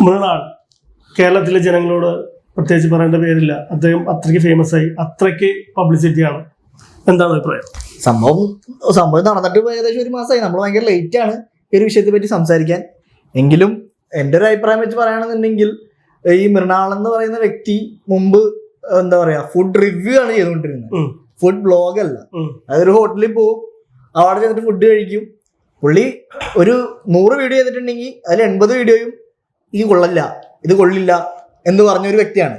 മൃണാൾ കേരളത്തിലെ ജനങ്ങളോട് പ്രത്യേകിച്ച് പറയേണ്ട പേരില്ല. അദ്ദേഹം അത്രയ്ക്ക് ഫേമസ് ആയി, അത്രയ്ക്ക് പബ്ലിസിറ്റിയാണ്. എന്താണ് അഭിപ്രായം? സംഭവം നടന്നിട്ട് ഏകദേശം ഒരു മാസമായി. നമ്മൾ ഭയങ്കര ലേറ്റ് ആണ് ഈ ഒരു വിഷയത്തെ പറ്റി സംസാരിക്കാൻ. എങ്കിലും എൻ്റെ ഒരു അഭിപ്രായം വെച്ച് പറയുകയാണെന്നുണ്ടെങ്കിൽ ഈ മൃണാൾ എന്ന് പറയുന്ന വ്യക്തി മുമ്പ് എന്താ പറയാ ഫുഡ് റിവ്യൂ ആണ് ചെയ്തുകൊണ്ടിരുന്നത്, ഫുഡ് ബ്ലോഗ് അല്ല. അതൊരു ഹോട്ടലിൽ പോകും, അവിടെ ചെന്നിട്ട് ഫുഡ് കഴിക്കും. പുള്ളി ഒരു 100 വീഡിയോ ചെയ്തിട്ടുണ്ടെങ്കിൽ അതിൽ 80 വീഡിയോയും ഇത് കൊള്ളില്ല എന്ന് പറഞ്ഞ ഒരു വ്യക്തിയാണ്.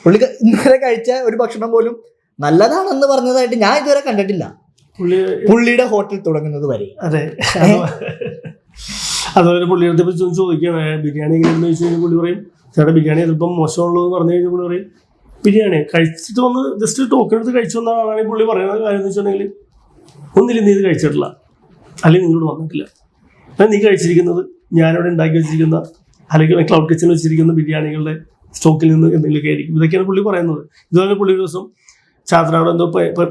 പുള്ളി ഇന്നലെ കഴിച്ച ഒരു ഭക്ഷണം പോലും നല്ലതാണെന്ന് പറഞ്ഞതായിട്ട് ഞാൻ ഇതുവരെ കണ്ടിട്ടില്ല, പുള്ളിയുടെ ഹോട്ടൽ തുടങ്ങുന്നത് വരെ. അതെ, അതുപോലെ പുള്ളിയുടെ ചോദിക്കുകയാണ് ബിരിയാണി എങ്ങനെയാണെന്ന് ചോദിച്ചു കഴിഞ്ഞാൽ പുള്ളി പറയും ചേട്ടാ ബിരിയാണി ചിലപ്പം മോശമുള്ളൂ എന്ന് പറഞ്ഞു കഴിഞ്ഞാൽ പുള്ളി പറയും ബിരിയാണി കഴിച്ചിട്ട് വന്ന് ജസ്റ്റ് ടോക്കൺ എടുത്ത് കഴിച്ചു വന്ന ആളാണെങ്കിൽ പുള്ളി പറയുന്ന കാര്യം എന്ന് വെച്ചിട്ടുണ്ടെങ്കിൽ ഒന്നിലും നീ ഇത് കഴിച്ചിട്ടില്ല, അല്ലെങ്കിൽ നിങ്ങളോട് വന്നിട്ടില്ല. അപ്പം നീ കഴിച്ചിരിക്കുന്നത് ഞാനിവിടെ ഉണ്ടാക്കി വെച്ചിരിക്കുന്ന അല്ലെങ്കിൽ ക്ലൗഡ് കിച്ചണിൽ വെച്ചിരിക്കുന്ന ബിരിയാണികളുടെ സ്റ്റോക്കിൽ നിന്ന് എന്തെങ്കിലുമൊക്കെ ആയിരിക്കും. ഇതൊക്കെയാണ് പുള്ളി പറയുന്നത്. ഇതുപോലെ പുള്ളി ഒരു ദിവസം ചാത്തനാട് എന്തോ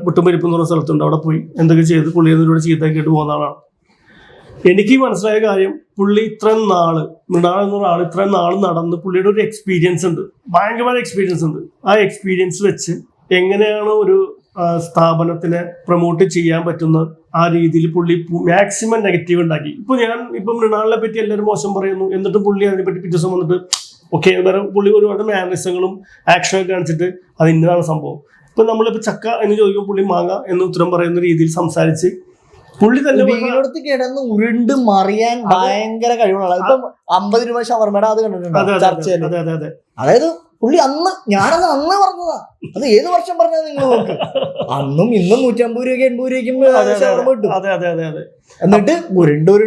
പുട്ടുംപരിപ്പ് എന്ന് പറഞ്ഞ സ്ഥലത്തുണ്ട്, അവിടെ പോയി എന്തൊക്കെ ചെയ്ത് പുള്ളി അതിലൂടെ ചീത്തയൊക്കെ ആയിട്ട് പോകുന്ന ആളാണ്. എനിക്ക് മനസ്സിലായ കാര്യം പുള്ളി ഇത്രയും നാള് മൃണാൾ എന്ന ആൾ ഇത്രയും നാൾ നടന്ന് പുള്ളിയുടെ ഒരു എക്സ്പീരിയൻസ് ഉണ്ട്, ഭയങ്കരമായ എക്സ്പീരിയൻസ് ഉണ്ട്. ആ എക്സ്പീരിയൻസ് വെച്ച് എങ്ങനെയാണ് ഒരു സ്ഥാപനത്തിനെ പ്രൊമോട്ട് ചെയ്യാൻ പറ്റുന്ന ആ രീതിയിൽ പുള്ളി മാക്സിമം നെഗറ്റീവ് ഉണ്ടാക്കി. ഇപ്പം മൃണാളിനെ പറ്റി എല്ലാവരും മോശം പറയുന്നു, എന്നിട്ടും പുള്ളി അതിനെപ്പറ്റി പിറ്റേ ദിവസം വന്നിട്ട് ഓക്കെ പുള്ളി ഒരുപാട് മാനറിസങ്ങളും ആക്ഷനൊക്കെ കാണിച്ചിട്ട് അത് ഇന്നതാണ് സംഭവം. ഇപ്പൊ നമ്മളിപ്പോ ചക്ക എന്ന് ചോദിക്കുമ്പോൾ പുള്ളി മാങ്ങ എന്ന് ഉത്തരം പറയുന്ന രീതിയിൽ സംസാരിച്ച് പുള്ളി തന്നെ വീടടുത്ത് കിടന്ന് ഉരുണ്ട് മറിയാൻ ഭയങ്കര കഴിവുള്ള ഇപ്പം 50 രൂപ ഷവർമയുടെ അത് കണ്ടിട്ടുണ്ട് ചർച്ചയിൽ. അതായത് പുള്ളി ഞാനന്ന് പറഞ്ഞതാ, അത് ഏത് വർഷം പറഞ്ഞത് നിങ്ങൾ നോക്ക്, അന്നും ഇന്നും 150 രൂപയ്ക്ക് 80 രൂപയ്ക്കും ഷവർമ കിട്ടും. എന്നിട്ട് ഉരുണ്ട്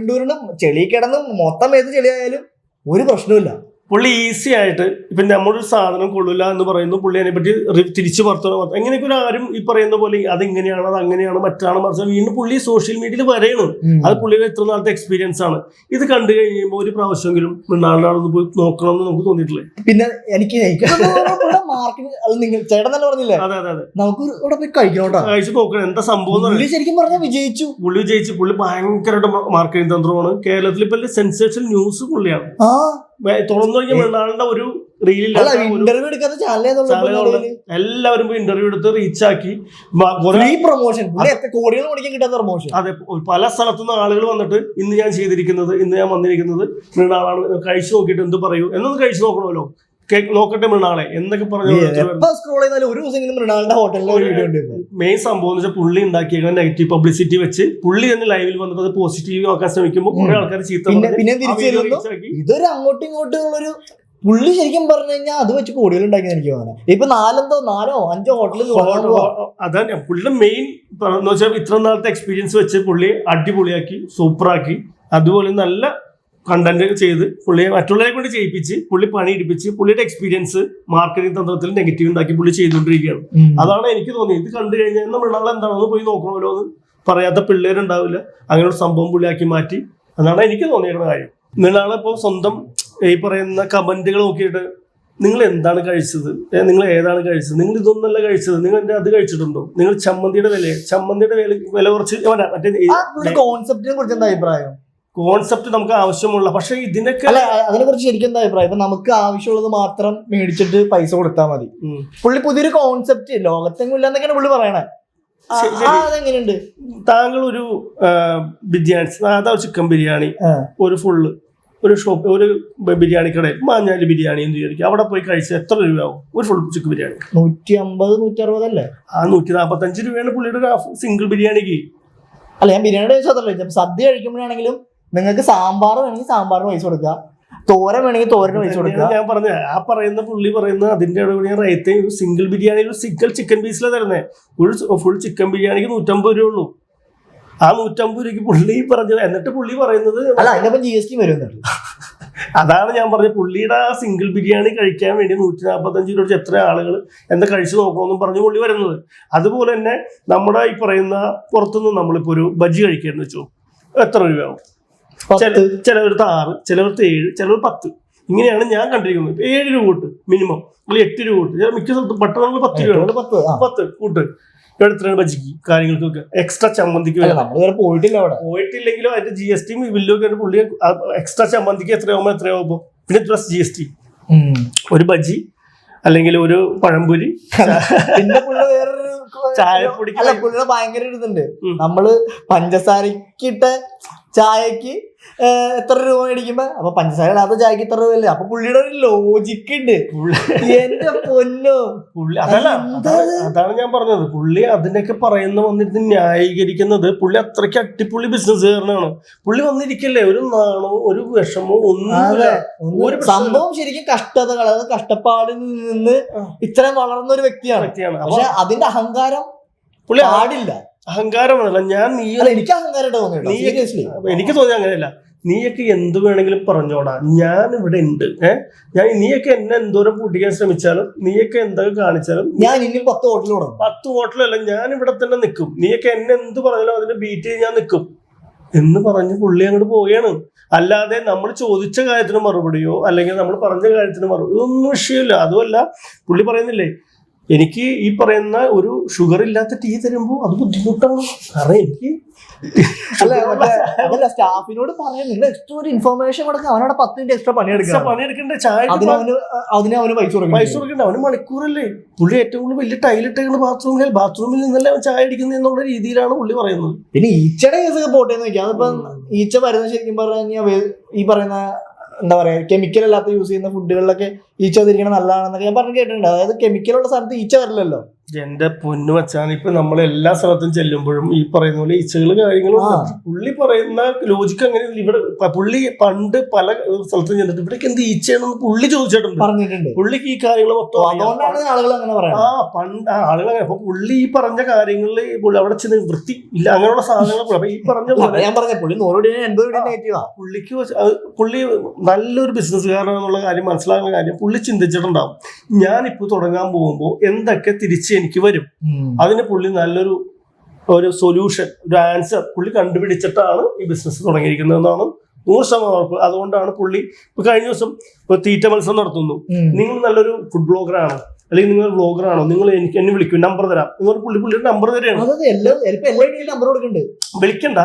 ചെളി കിടന്ന് മൊത്തം ഏത് ചെളിയായാലും ഒരു പ്രശ്നമില്ല. പുള്ളി ഈസി ആയിട്ട് ഇപ്പം നമ്മളൊരു സാധനം കൊള്ളില്ല എന്ന് പറയുന്നു, പുള്ളി അതിനെപ്പറ്റി തിരിച്ചു പുറത്തുനിന്ന് എങ്ങനെയൊക്കെ ഒരു ആരും ഈ പറയുന്ന പോലെ അതെങ്ങനെയാണ് അത് അങ്ങനെയാണ് മറ്റാണ് മറിച്ച് വീണ്ടും പുള്ളി സോഷ്യൽ മീഡിയയിൽ വരെയാണ്. അത് പുള്ളിയുടെ എത്ര നാളത്തെ എക്സ്പീരിയൻസ് ആണ്. ഇത് കണ്ടു കഴിയുമ്പോൾ ഒരു പ്രാവശ്യമെങ്കിലും മൃണാളിനാളൊന്ന് പോയി നോക്കണമെന്ന് നമുക്ക് തോന്നിയിട്ടില്ലേ? പിന്നെ എനിക്ക് നിങ്ങൾ ചേട്ടൻ തന്നെ പറഞ്ഞില്ലേ, അതെ നമുക്ക് ഇവിടെ പോയി കഴിക്കണോട്ടോ, കഴിച്ചു നോക്കണം എന്താ സംഭവം. ശരിക്കും പറഞ്ഞാൽ പുള്ളി വിജയിച്ചു. പുള്ളി ഭയങ്കരമായിട്ട് മാർക്കറ്റിംഗ് തന്ത്രമാണ്. കേരളത്തിൽ ഇപ്പൊ സെൻസേഷൻ ന്യൂസ് പുള്ളിയാണ്. തുറന്നു കഴിഞ്ഞ മൃണാളിന്റെ ഒരു റീലിൽ എല്ലാവരും പോയി ഇന്റർവ്യൂ എടുത്ത് റീച്ചാക്കി പ്രൊമോഷൻ, അതെ. പല സ്ഥലത്തുനിന്ന് ആളുകൾ വന്നിട്ട് ഇന്ന് ഞാൻ ചെയ്തിരിക്കുന്നത്, ഇന്ന് ഞാൻ വന്നിരിക്കുന്നത് മൃണാളാണ്, കഴിച്ചു നോക്കിയിട്ട് എന്ത് പറയൂ എന്നൊന്ന് കഴിച്ചു നോക്കണമല്ലോ, നോക്കട്ടെ മൃണാളെ എന്നൊക്കെ പറഞ്ഞു. മെയിൻ സംഭവം എന്ന് വെച്ചാൽ പുള്ളി ഉണ്ടാക്കിയ നെഗറ്റീവ് പബ്ലിസിറ്റി വെച്ച് പുള്ളി തന്നെ ലൈവിൽ വന്നിട്ട് അത് പോസിറ്റീവ് ആക്കാൻ ശ്രമിക്കുമ്പോൾ കുറെ ആൾക്കാർ ചീത്ത ഇതൊരു അങ്ങോട്ടും ഇങ്ങോട്ടും ഉള്ളൊരു പുള്ളി ശരിക്കും പറഞ്ഞു കഴിഞ്ഞാൽ അത് വെച്ച് കൂടുതൽ ഉണ്ടാക്കിയെന്ന് എനിക്ക് തോന്നുന്നത്. ഇപ്പൊ 4-5 ഹോട്ടലിൽ അതാണ് പുള്ളിയുടെ മെയിൻ എന്ന് വെച്ചാൽ ഇത്ര നാളത്തെ എക്സ്പീരിയൻസ് വെച്ച് പുള്ളി അടിപൊളിയാക്കി സൂപ്പറാക്കി അതുപോലെ നല്ല കണ്ടന്റ് ചെയ്ത് പുള്ളിയെ മറ്റുള്ളവരെ കൊണ്ട് ചെയ്യിപ്പിച്ച് പുള്ളി പണി ഇടിപ്പിച്ച് പുള്ളിയുടെ എക്സ്പീരിയൻസ് മാർക്കറ്റിംഗ് തന്ത്രത്തിൽ നെഗറ്റീവ് ഉണ്ടാക്കി പുള്ളി ചെയ്തുകൊണ്ടിരിക്കുകയാണ്. അതാണ് എനിക്ക് തോന്നിയത്. ഇത് കണ്ടു കഴിഞ്ഞാൽ മൃണാൾ എന്താണെന്ന് പോയി നോക്കണമല്ലോ എന്ന് പറയാത്ത പിള്ളേരുണ്ടാവില്ല. അങ്ങനെ ഒരു സംഭവം പുള്ളിയാക്കി മാറ്റി. അതാണ് എനിക്ക് തോന്നിയിരുന്ന കാര്യം. മൃണാളിപ്പോൾ സ്വന്തം ഈ പറയുന്ന കമന്റുകൾ നോക്കിയിട്ട് നിങ്ങൾ എന്താണ് കഴിച്ചത്, നിങ്ങൾ ഏതാണ് കഴിച്ചത്, നിങ്ങൾ ഇതൊന്നല്ല കഴിച്ചത്, നിങ്ങൾ എന്റെ അത് കഴിച്ചിട്ടുണ്ടോ, നിങ്ങൾ ചമ്മന്തിയുടെ വില കുറച്ച് മറ്റേ കോൺസെപ്റ്റിനെ കുറിച്ച് എന്താ അഭിപ്രായം? കോൺസെപ്റ്റ് നമുക്ക് ആവശ്യമുള്ള, പക്ഷെ ഇതിനൊക്കെ അതിനെ കുറിച്ച് ശരിക്കും എന്താ അഭിപ്രായം? ഇപ്പൊ നമുക്ക് ആവശ്യമുള്ളത് മാത്രം മേടിച്ചിട്ട് പൈസ കൊടുത്താൽ മതി. പുള്ളി പുതിയൊരു കോൺസെപ്റ്റ് ലോകത്തെങ്ങും ഇല്ല എന്നൊക്കെയാണ് പുള്ളി പറയണേ. അതെങ്ങനെയുണ്ട്? താങ്കൾ ഒരു ബിരിയാണി, സാധാ ചിക്കൻ ബിരിയാണി ഒരു ഫുള്ള് ഒരു ഷോപ്പ് ഒരു ബിരിയാണി കടയിൽ മാഞ്ഞാലി ബിരിയാണി എന്ന് വിചാരിക്കും, അവിടെ പോയി കഴിച്ചാൽ എത്ര രൂപയാവും ഒരു ഫുൾ ചിക്കൻ ബിരിയാണി? 150-160 അല്ലേ? 145 രൂപയാണ് പുള്ളിയുടെ ഒരു സിംഗിൾ ബിരിയാണിക്ക്. അല്ല, ഞാൻ ബിരിയാണിയുടെ ചോദിച്ചതല്ലേ, സദ്യ കഴിക്കുമ്പോഴാണെങ്കിലും നിങ്ങൾക്ക് സാമ്പാർ വേണമെങ്കിൽ സാമ്പാറിന് പൈസ കൊടുക്കുക, തോരൻ വേണമെങ്കിൽ തോരന് പൈസ കൊടുക്കുക. ഞാൻ പറഞ്ഞ ആ പറയുന്ന പുള്ളി പറയുന്ന അതിന്റെ റേറ്റ് ഒരു സിംഗിൾ ബിരിയാണി ഒരു സിംഗിൾ ചിക്കൻ പീസിലാണ് തരുന്നത്. ഒരു ഫുൾ ചിക്കൻ ബിരിയാണിക്ക് 150 രൂപ ഉള്ളൂ. ആ 150 രൂപയ്ക്ക് പുള്ളി പറഞ്ഞത്. എന്നിട്ട് പുള്ളി പറയുന്നത് അല്ല അതിനൊപ്പം GST വരുന്നുണ്ട്. അതാണ് ഞാൻ പറഞ്ഞത്. പുള്ളിയുടെ ആ സിംഗിൾ ബിരിയാണി കഴിക്കാൻ വേണ്ടി 145 രൂപ എത്ര ആളുകൾ എന്താ കഴിച്ചു നോക്കണമെന്നും പറഞ്ഞു പുള്ളി വരുന്നത്. അതുപോലെ തന്നെ നമ്മുടെ ഈ പറയുന്ന പുറത്തുനിന്ന് നമ്മളിപ്പോ ഒരു ബജ്ജി കഴിക്കാന്ന് വെച്ചോ, എത്ര രൂപയാവും? ചിലവർക്ക് 6, ചിലവർക്ക് 7, ചിലവർ 10. ഇങ്ങനെയാണ് ഞാൻ കണ്ടിരിക്കുന്നത്. 7 രൂപ കൂട്ട് മിനിമം, അല്ലെങ്കിൽ 8 രൂപ കൂട്ട്. മിക്ക സ്ഥലത്തും പട്ടണങ്ങളിൽ 10 രൂപ 10 കൂട്ട് എടുത്തിട്ടാണ് ബജിക്ക് കാര്യങ്ങൾക്കൊക്കെ. എക്സ്ട്രാ ചമ്മന്തിക്ക് പോയിട്ടില്ലെങ്കിലും അതിന്റെ GST ബില്ലൊക്കെ പുള്ളി എക്സ്ട്രാ ചമ്മന്തിക്ക് എത്രയാവുമ്പോ പിന്നെ പ്ലസ് GST, ഒരു ബജി അല്ലെങ്കിൽ ഒരു പഴംപൊരി, പിന്നെ പുള്ളി വേറൊരു ചായപ്പൊടി. അല്ല, പുള്ളിയുടെ ഭയങ്കര ഇതുണ്ട്. നമ്മള് പഞ്ചസാരക്കിട്ട ചായക്ക് എത്ര രൂപ മേടിക്കുമ്പോ അപ്പൊ പഞ്ചസാര ഇടാത്ത ചായക്ക് ഇത്ര രൂപയല്ലേ. അപ്പൊ പുള്ളിയുടെ ഒരു ലോജിക്ക് ഉണ്ട്. എന്റെ പൊന്നോ, പുള്ളി അതാണ് ഞാൻ പറഞ്ഞത്. പുള്ളി അതിനൊക്കെ പറയുന്ന വന്നിട്ട് ന്യായീകരിക്കുന്നത് പുള്ളി അത്രയ്ക്ക് അടിപൊളി ബിസിനസ്സുകാരനാണ്. പുള്ളി വന്നിരിക്കല്ലേ ഒരു നാണോ ഒരു വിഷമോ ഒന്നും. സംഭവം ശരിക്കും കഷ്ടതകൾ, അതായത് കഷ്ടപ്പാടിൽ നിന്ന് ഇത്രയും വളർന്ന ഒരു വ്യക്തിയാണ്. പക്ഷെ അതിന്റെ അഹങ്കാരം പുള്ളി പാടില്ല. അഹങ്കാരമാണല്ല. എനിക്ക് അഹങ്കാരം എനിക്ക് തോന്നി അങ്ങനെയല്ല. നീയൊക്കെ എന്ത് വേണമെങ്കിലും പറഞ്ഞോടാ, ഞാൻ ഇവിടെ ഉണ്ട്. നീയൊക്കെ എന്നെ എന്തോരം പൂട്ടിക്കാൻ ശ്രമിച്ചാലും, നീയൊക്കെ എന്തൊക്കെ കാണിച്ചാലും ഞാൻ ഇനി 10 ഹോട്ടൽ തുടങ്ങും. 10 ഹോട്ടലല്ല, ഞാൻ ഇവിടെ തന്നെ നിൽക്കും. നീയൊക്കെ എന്നെ എന്ത് പറഞ്ഞാലും അതിന്റെ ബീറ്റ് ചെയ്ത് ഞാൻ നിൽക്കും എന്ന് പറഞ്ഞ് പുള്ളി അങ്ങോട്ട് പോവുകയാണ്. അല്ലാതെ നമ്മൾ ചോദിച്ച കാര്യത്തിന് മറുപടിയോ അല്ലെങ്കിൽ നമ്മൾ പറഞ്ഞ കാര്യത്തിന് മറുപടി ഇതൊന്നും വിഷയമില്ല. അതുമല്ല, പുള്ളി പറയുന്നില്ലേ, എനിക്ക് ഈ പറയുന്ന ഒരു ഷുഗർ ഇല്ലാത്ത ടീ തരുമ്പോ അത് ബുദ്ധിമുട്ടാണ്. കാരണം എനിക്ക് അതല്ല, സ്റ്റാഫിനോട് പറയാം നിങ്ങൾ എക്സ്ട്രാ ഒരു ഇൻഫർമേഷൻ കൊടുക്കുക. അവനോട് 10 മിനിറ്റ് എക്സ്ട്രാ പണിയെടുക്കണ്ട. ചായ അതിന് അവന് പൈസ കൊടുക്കണ്ട. അവന് മണിക്കൂറല്ലേ. പുള്ളി ഏറ്റവും കൂടുതൽ വലിയ ടൈലിട്ടേക്കുന്ന ബാത്റൂമിൽ നിന്നല്ലേ അവൻ ചായ അടിക്കുന്നത് എന്നുള്ള രീതിയിലാണ് പുള്ളി പറയുന്നത്. പിന്നെ ഈച്ചയുടെ കേസൊക്കെ പോട്ടേന്ന് വെക്കാം. അതിപ്പം ഈച്ച വരുന്നത് ശരിക്കും പറഞ്ഞാൽ ഈ പറയുന്ന എന്താ പറയാ, കെമിക്കൽ അല്ലാത്ത യൂസ് ചെയ്യുന്ന ഫുഡുകളിലൊക്കെ ഈച്ച വന്നിരിക്കണം നല്ലതാണെന്നൊക്കെ ഞാൻ പറഞ്ഞു കേട്ടിട്ടുണ്ട്. അതായത് കെമിക്കലുള്ള സ്ഥലത്ത് ഈച്ച വരില്ലല്ലോ. എന്റെ പൊന്നു വച്ചാണ് ഇപ്പൊ നമ്മൾ എല്ലാ സ്ഥലത്തും ചെല്ലുമ്പോഴും ഈ പറയുന്ന പോലെ ഈച്ചകള് കാര്യങ്ങളും. പുള്ളി പറയുന്ന ലോജിക്ക് അങ്ങനെ. ഇവിടെ പുള്ളി പണ്ട് പല സ്ഥലത്തും ചെന്നിട്ട് ഇവിടേക്ക് എന്ത് ഈച്ചയാണെന്ന് പുള്ളി പറഞ്ഞിട്ടുണ്ട്. പുള്ളിക്ക് ഈ കാര്യങ്ങൾ മൊത്തം അതുകൊണ്ടാണ് ആളുകൾ അങ്ങനെ പറയാം. പണ്ട് ആളുകൾ അങ്ങനെ. അപ്പൊ പുള്ളി ഈ പറഞ്ഞ കാര്യങ്ങളിൽ അവിടെ ചെന്ന് വൃത്തി ഇല്ല അങ്ങനെയുള്ള സാധനങ്ങൾ. അപ്പൊ ഈ ഞാൻ പറഞ്ഞ പുള്ളി 100 പുള്ളി നല്ലൊരു ബിസിനസ്സുകാരനെന്നുള്ള കാര്യം മനസ്സിലാകുന്ന കാര്യം പുള്ളി ചിന്തിച്ചിട്ടുണ്ടാവും. ഞാനിപ്പോ തുടങ്ങാൻ പോകുമ്പോൾ എന്തൊക്കെ തിരിച്ച് എനിക്ക് വരും, അതിന് പുള്ളി നല്ലൊരു സൊല്യൂഷൻ, ഒരു ആൻസർ പുള്ളി കണ്ടുപിടിച്ചിട്ടാണ് ഈ ബിസിനസ് തുടങ്ങിയിരിക്കുന്നതെന്നാണ് 100% ഉറപ്പ്. അതുകൊണ്ടാണ് പുള്ളി ഇപ്പൊ കഴിഞ്ഞ ദിവസം തീറ്റ മത്സരം നടത്തുന്നു. നിങ്ങൾ നല്ലൊരു ഫുഡ് ബ്ലോഗറാണോ അല്ലെങ്കിൽ നിങ്ങൾ വ്ലോഗറാണോ, നിങ്ങൾ എന്നെ വിളിക്കും, നമ്പർ തരാം എന്ന് പറഞ്ഞ പുള്ളിയുടെ നമ്പർ തരാണ്. വിളിക്കണ്ട,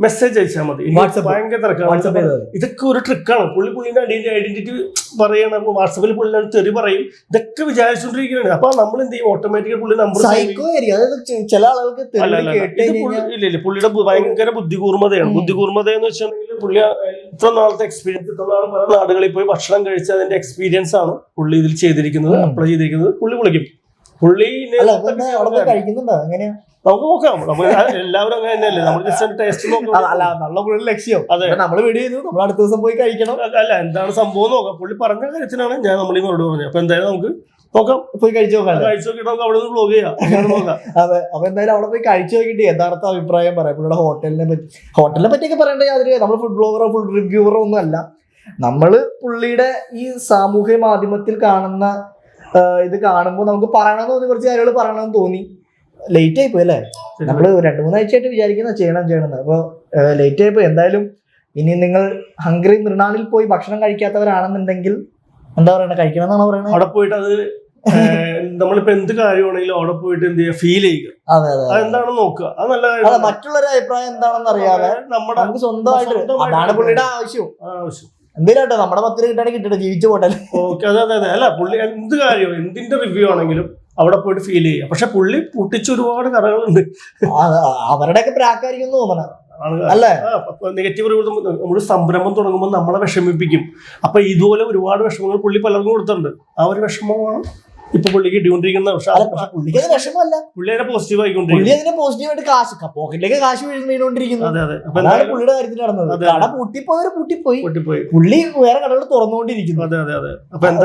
മെസ്സേജ് അയച്ചാൽ മതി. ഭയങ്കര തിരക്കാണ്. ഇതൊക്കെ ഒരു ട്രിക്കാണ്. പുള്ളിന്റെ ഐഡന്റിറ്റി പറയണം. വാട്സാപ്പിൽ പുള്ളി തെറി പറയും. ഇതൊക്കെ വിചാരിച്ചോണ്ടിരിക്കുകയാണ്. അപ്പൊ നമ്മൾ എന്ത് ചെയ്യും, ഓട്ടോമാറ്റിക്കലി പുള്ളി നമ്പർ. ചില ആളുകൾക്ക് ഇല്ല, പുള്ളിയുടെ ഭയങ്കര ബുദ്ധികൂർമ്മതയാണ്. ബുദ്ധികൂർമ്മത എന്ന് വെച്ചിട്ടുണ്ടെങ്കിൽ പുള്ളി ഇത്ര നാളത്തെ എക്സ്പീരിയൻസ്, ഇത്ര നാൾ പല നാടുകളിൽ പോയി ഭക്ഷണം കഴിച്ച അതിന്റെ എക്സ്പീരിയൻസ് ആണ് പുള്ളി ഇതിൽ ചെയ്തിരിക്കുന്നത്, അപ്ലൈ ചെയ്തിരിക്കുന്നത്. പുള്ളി വിളിക്കും. പുള്ളി കഴിക്കുന്നുണ്ടോ എങ്ങനെയാ നമുക്ക് നോക്കാം. എല്ലാവരും അങ്ങനെ തന്നെയല്ലേ, നമ്മൾ ജസ്റ്റ് ടേസ്റ്റ് നോക്കാം. നല്ല ലക്ഷ്യം. അതെ, നമ്മൾ വീഡിയോ ചെയ്തു, നമ്മൾ അടുത്ത ദിവസം പോയി കഴിക്കണം. അല്ല, എന്താണ് സംഭവം നോക്കാം. പുള്ളി പറഞ്ഞ കാര്യത്തിനാണ് ഞാൻ നമ്മൾ ഈ മറുപടി പറഞ്ഞത്. അപ്പൊ എന്തായാലും നമുക്ക് നോക്കാം, പോയി കഴിച്ചു നോക്കാം. കഴിച്ചു നോക്കിയിട്ട് നമുക്ക് അവിടെ നിന്ന് വ്ലോഗ് ചെയ്യാം. അതെ, അപ്പൊ എന്തായാലും അവിടെ പോയി കഴിച്ചു നോക്കിയിട്ട് യഥാർത്ഥ അഭിപ്രായം പറയാം. പുള്ളിയുടെ ഹോട്ടലിനെ പറ്റിയൊക്കെ പറയേണ്ട യാതൊരു, നമ്മൾ ഫുഡ് ബ്ലോഗറോ ഫുഡ് റിവ്യൂവറോ ഒന്നും അല്ല. നമ്മള് പുള്ളിയുടെ ഈ സാമൂഹ്യ മാധ്യമത്തിൽ കാണുന്ന ഇത് കാണുമ്പോൾ നമുക്ക് പറയണമെന്ന് തോന്നി, കുറച്ച് കാര്യങ്ങൾ പറയണമെന്ന് തോന്നി. ലേറ്റ് ആയിപ്പോയി അല്ലേ? നമ്മള് 2-3 ആഴ്ചയായിട്ട് വിചാരിക്കുന്ന ചെയ്യണം. അപ്പൊ ലേറ്റ് ആയിപ്പോയി. എന്തായാലും ഇനി നിങ്ങൾ ഹംഗ്രി മൃണാളിൽ പോയി ഭക്ഷണം കഴിക്കാത്തവരാണെന്നുണ്ടെങ്കിൽ എന്താ പറയണ, കഴിക്കണം എന്നാണ് പറയുന്നത്. അവിടെ പോയിട്ട് അത് നമ്മളിപ്പോ എന്ത് കാര്യമാണെങ്കിലും അവിടെ പോയിട്ട് എന്ത് ചെയ്യുക, ഫീൽ ചെയ്യുക. അതെന്താണെന്ന് നോക്കുക. അത് നല്ല കാര്യം. മറ്റുള്ളവരുടെ അഭിപ്രായം എന്താണെന്ന് അറിയാതെ നമുക്ക് സ്വന്തമായിട്ട്, അതാണ് പുള്ളിയുടെ ആവശ്യം. എന്തിനാട്ടോ നമ്മുടെ 10 കിട്ടാണെങ്കിൽ കിട്ടട്ടെ, ജീവിച്ചു പോട്ടെ. ഓക്കെ, അതെ. അല്ല, പുള്ളി എന്ത് കാര്യമോ എന്തിന്റെ റിവ്യൂ ആണെങ്കിലും അവിടെ പോയിട്ട് ഫീൽ ചെയ്യുക. പക്ഷെ പുള്ളി പൊട്ടിച്ച ഒരുപാട് കഥകളുണ്ട്. അവരുടെയൊക്കെ പ്രാക്കാരിക്കും തോന്നണം അല്ലേ? Negative review. നമ്മൾ സംരംഭം തുടങ്ങുമ്പോൾ നമ്മളെ വിഷമിപ്പിക്കും. അപ്പൊ ഇതുപോലെ ഒരുപാട് വിഷമങ്ങൾ പുള്ളി പലർക്കും കൊടുത്തിട്ടുണ്ട്. ആ ഒരു വിഷമമാണ് ഇപ്പൊ പുള്ളിക്ക് കിട്ടിക്കൊണ്ടിരിക്കുന്ന. പുള്ളിക്ക് വിഷമമല്ല, പുള്ളി അതിനെ പോസിറ്റീവ് ആയിക്കൊണ്ടിരിക്കും. പോസിറ്റീവായിട്ട് കാശ് പോക്കറ്റിലേക്ക് കാശ് വീണുകൊണ്ടിരിക്കുന്നു. പുള്ളിയുടെ കാര്യത്തിൽ നടന്നത്. കട പൂട്ടിപ്പോയി, പുള്ളി വേറെ കടകൾ തുറന്നുകൊണ്ടിരിക്കുന്നു.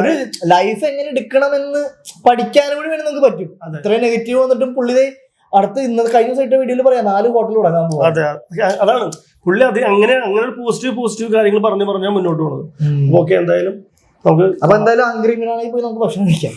ഒരു ലൈഫ് എങ്ങനെ എടുക്കണമെന്ന് പഠിക്കാനും കൂടി വേണ്ടി നമുക്ക് പറ്റും. ഇത്രയും നെഗറ്റീവ് വന്നിട്ടും പുള്ളി അടുത്ത് കഴിഞ്ഞ ദിവസമായിട്ട് വീഡിയോയിൽ പറയാം 4 ഹോട്ടൽ തുടങ്ങാൻ പോകും. അതെ, അതാണ് പുള്ളി. അത് അങ്ങനെ പോസിറ്റീവ് കാര്യങ്ങൾ പറഞ്ഞാൽ മുന്നോട്ട് പോകുന്നത്. ഓക്കെ, എന്തായാലും നമുക്ക് ഹംഗ്രി മൃണാളിൽ പോയി നമുക്ക് ഭക്ഷണം കഴിക്കാം.